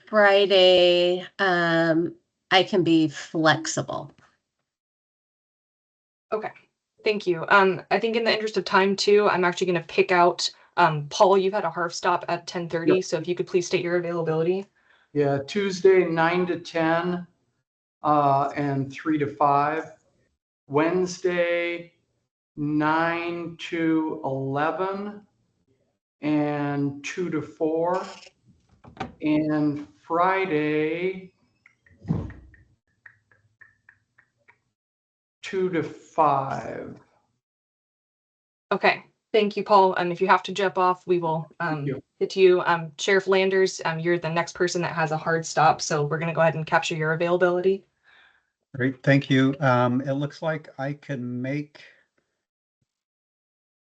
Friday, I can be flexible. Okay, thank you. I think in the interest of time too, I'm actually going to pick out Paul. You've had a hard stop at 10:30, Yep. so if you could please state your availability. Yeah, Tuesday 9 to 10 and 3 to 5. Wednesday 9 to 11 and 2 to 4. And Friday 2 to 5. Okay, thank you, Paul. If you have to jump off, we will get to you. Sheriff Landers, you're the next person that has a hard stop, so we're going to go ahead and capture your availability. Great, thank you. It looks like I can make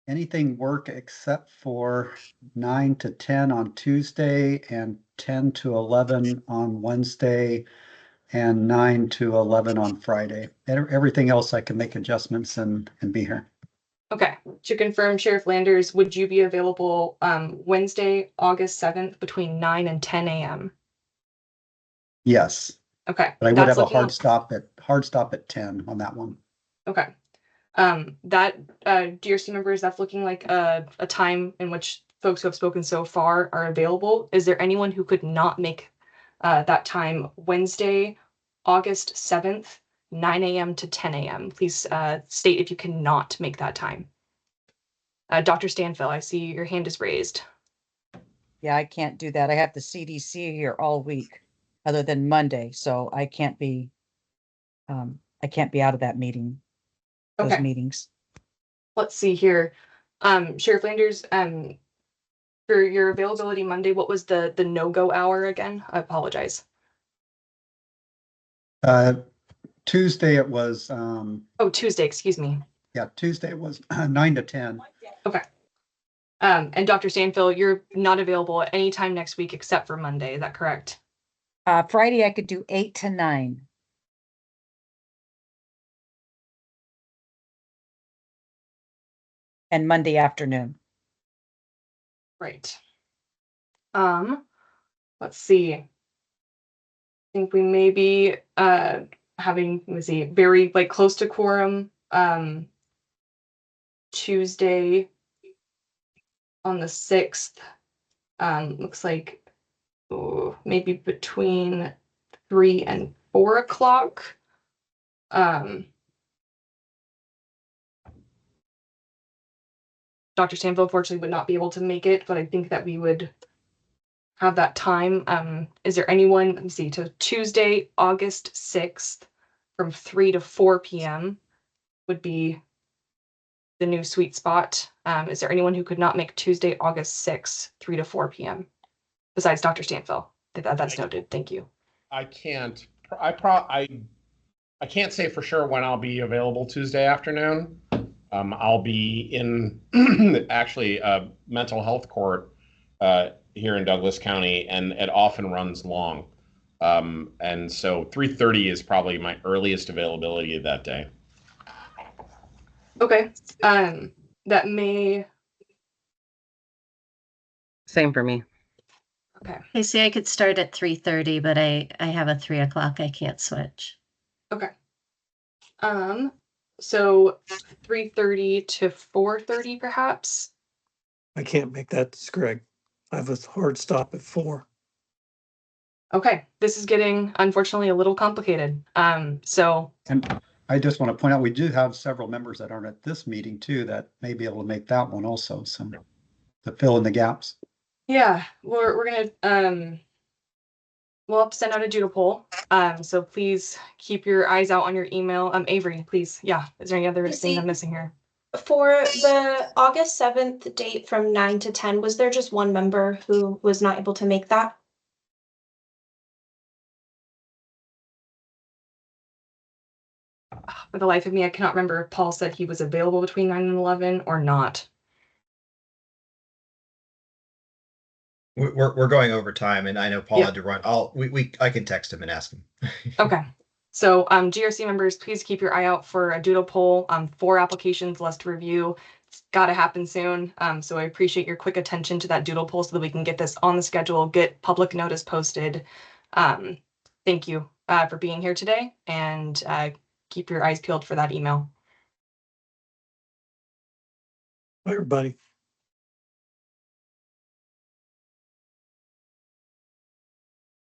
anything work except for 9 to 10 on Tuesday and 10 to 11 on Wednesday and 9 to 11 on Friday. Everything else I can make adjustments and be here. Okay, to confirm, Sheriff Landers, would you be available Wednesday, August 7th between 9 and 10 a.m.? Yes. Okay. But I would have a hard stop at 10 on that one. Okay. DRC members, that's looking like a time in which folks who have spoken so far are available. Is there anyone who could not make that time Wednesday, August 7th, 9 a.m. to 10 a.m.? Please state if you cannot make that time. Dr. Stanfill, I see your hand is raised. Yeah, I can't do that. I have the CDC here all week, other than Monday, so I can't be out of that meeting. Those meetings. Let's see here. Sheriff Landers, for your availability Monday, what was the no-go hour again? I apologize. Tuesday it was oh, Tuesday, excuse me. Yeah, Tuesday it was 9 to 10. Okay. And Dr. Stanfill, you're not available at any time next week except for Monday, is that correct? Friday I could do 8 to 9. And Monday afternoon. Right. Let's see. I think we may be having, let's see, very like close to quorum Tuesday on the 6th. Looks like maybe between 3 and 4 o'clock. Dr. Stanfill unfortunately would not be able to make it, but I think that we would have that time. Is there anyone, let me see, to Tuesday, August 6th from 3 to 4 p.m. would be the new sweet spot. Is there anyone who could not make Tuesday, August 6th, 3 to 4 p.m. besides Dr. Stanfill? That's noted. Thank you. I can't. I can't say for sure when I'll be available Tuesday afternoon. I'll be in actually a mental health court here in Douglas County, and it often runs long. And so 3:30 is probably my earliest availability that day. Okay. That may. Same for me. Okay. Casey, I could start at 3:30, but I have a 3 o'clock. I can't switch. Okay. So 3:30 to 4:30 perhaps? I can't make that, this is Greg. I have a hard stop at 4. Okay, this is getting unfortunately a little complicated. So. And I just want to point out, we do have several members that aren't at this meeting too, that may be able to make that one also, so to fill in the gaps. Yeah, we're gonna we'll have to send out a doodle poll. So please keep your eyes out on your email. Avery, please. Yeah. Is there any other thing I'm missing here? For the August 7th date from 9 to 10, was there just one member who was not able to make that? For the life of me, I cannot remember if Paul said he was available between 9 and 11 or not. We're going over time, and I know Paul had to run. I can text him and ask him. Okay. So GRC members, please keep your eye out for a doodle poll. 4 applications less to review. It's got to happen soon. So I appreciate your quick attention to that doodle poll so that we can get this on the schedule, get public notice posted. Thank you for being here today, and keep your eyes peeled for that email. Bye, everybody.